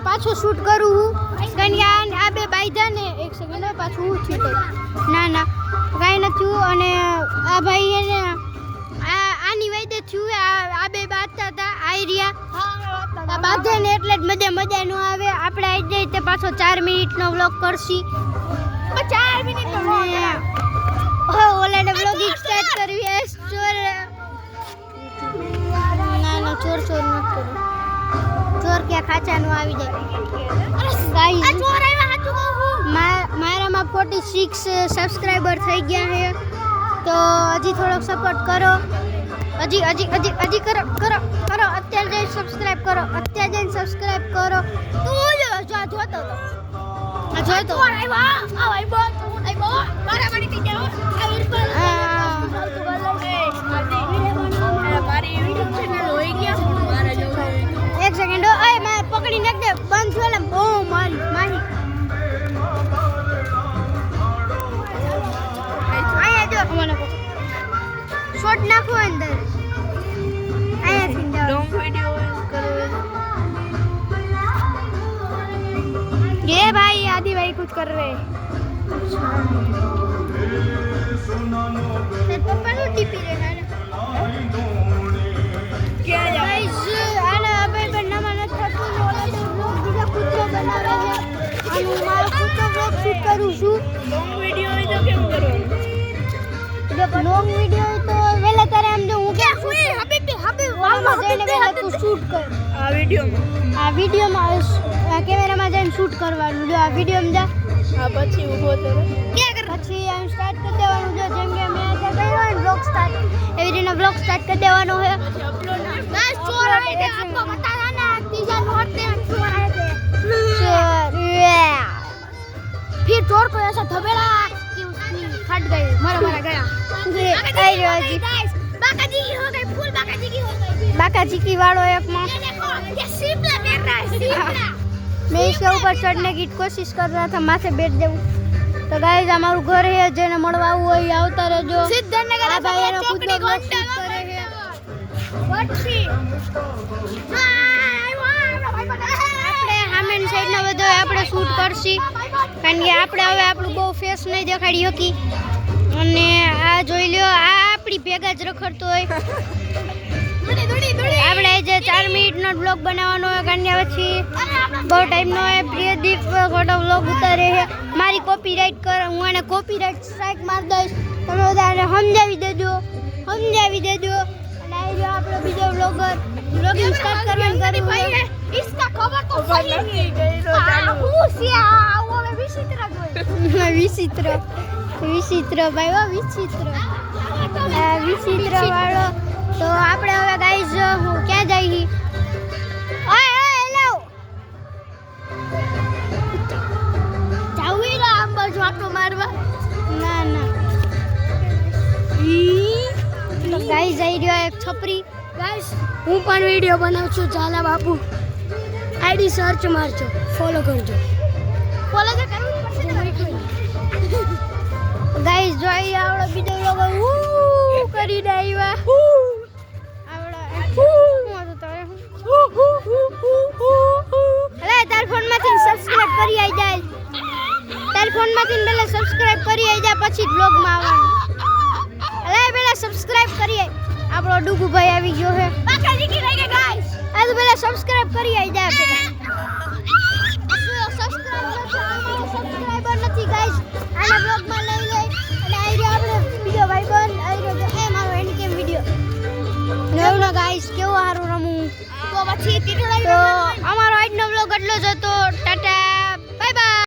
પાછો શૂટ કરું હું કારણ કે આ બે બાયધા ને એક સેકન્ડ પાછું હું થયું ના કાંઈ નથી અને આ ભાઈ એને આની વાયદે થયું આ બે બાંધતા હતા આયરિયા બાંધે ને એટલે જ મજા ન આવે આપણે આવી જઈએ તે પાછો 4 મિનિટનો વ્લોગ કરશી 4 મિનિટનો ઓલાને વ્લોગિંગ સ્ટાર્ટ કરવી છે ચોર ના ચોર ન કરો ચોર કે ખાચાનું આવી જાય ગાઈસ ચોર આવ્યા હાચું કહું મારામાં 46 સબસ્ક્રાઇબર થઈ ગયા છે તો હજી થોડોક સપોર્ટ કરો હજી કરો અત્યારે જઈને સબસ્ક્રાઇબ કરો તું જો જોતો આ જોતો આવ્યો મારા મારી થઈ જાવ મારી યુટ્યુબ ચેનલ હોઈ ગયા મારા જો એક સેકન્ડ ઓય મે પકડી નાખ દે બંધ થયો ને બહુ મારી આયા જો મને શોટ નાખો અંદર આયા થી લોંગ વિડિયો કરો ये भाई आदि भाई कुछ कर रहे पप्पा नो टीपी रे ना क्या गाइस आना अबे बनना मन थतो ओला तो व्लॉग બીજા કૂતરો બનાવે છે અને હું મારો કૂતરો વ્લોગ શૂટ કરું છું લોંગ વિડિયો હોય તો કેમ કરવાનું જો લોંગ વિડિયો તો વેલે તારે આમ જો હું કે હબીબ વાલમાં જઈને વેલે તું શૂટ કર આ વિડિયોમાં કેમેરામાં જઈને શૂટ કરવાનું જો આ વિડિયોમાં જા હા પછી ઊભો તો કે કર પછી આમ સ્ટાર્ટ કરી દેવાનું જો જેમ કે મેં આ કર્યો ને વ્લોગ સ્ટાર્ટ એવી રીતે વ્લોગ સ્ટાર્ટ કરી દેવાનો है गाइस चोर आए थे आपको बता था ना तीजा नोट थे चोर आए थे फिर चोर को ऐसा धबेला कि उसकी फट गई मरा गया गाइस बाकाजी की हो गई फुल बाकाजी की हो गई बाकाजी की वाड़ो एक मां ये शिमला कर रहा है शिमला मैं इसके ऊपर चढ़ने की कोशिश कर रहा था माथे बैठ जाऊं तो गाइस हमारू घर है जेने મળવા આવું હોય આવતા રહેજો સિદ્ધનગર આ ભાઈ એનો કૂતરો વ્લોગ શૂટ કરે છે વટસી આપણે હામેન સાઈડ નો બધો આપણે શૂટ કરશી કારણ કે આપણે હવે આપણું બહુ ફેસ નહીં દેખાડી હકી અને આ જોઈ લ્યો આ આપણી ભેગા જ રખડતો હોય આપણે જે 4 મિનિટનો વ્લોગ બનાવવાનો હોય કારણ કે પછી બહુ ટાઈમનો હોય પ્રિયદીપ ખોટો વ્લોગ ઉતારે છે મારી કોપીરાઇટ કર હું એને કોપીરાઇટ સ્ટ્રાઇક માર દઈશ તમે બધાને સમજાવી દેજો અને આ જો આપણો બીજો વ્લોગિંગ સ્ટાર્ટ કરવાનું કરી ભાઈ इसका खबर तो सही नहीं गई तो ચાલો હું સિયા હવે વિચિત્ર જોઈ વિચિત્ર ભાઈ ઓ વિચિત્ર વાળો તો આપણે હવે ગાઈસ હું ક્યાં જઈ ઓય હેલો જાવી આમ બાજુ આટો મારવા ના તો ગાઈસ જઈ રહ્યો એક છપરી ગાઈસ હું પણ વિડિયો બનાવું છું ઝાલા બાપુ આઈડી સર્ચ મારજો ફોલો કરજો ફોલો તો કરવું પડશે ગાઈસ જોઈ આવડો બીજો લોગો કરી ડાઈવા તાર ફોનમાંથી સબસ્ક્રાઇબ કરી આવી જાય સબસ્ક્રાઇબ કરી આવી જાય પછી બ્લોગમાં આવવાનું પેલા સબસ્ક્રાઇબ કરી આપણો ડુગુ ભાઈ આવી ગયો છે બાકાજી કી રહી ગાઈસ આ તો પેલા સબસ્ક્રાઇબ કરી આવી જાય પેલા સબસ્ક્રાઇબર નથી ગાઈસ આના બ્લોગમાં લઈ લે અને આવી આપણે બીજો ભાઈ બંધ આવી એ મારો એન્ડ કેમ વિડિયો નવનો ગાઈસ કેવો સારું રમું તો પછી અમારો આજનો વ્લોગ એટલો જ હતો ટાટા બાય બાય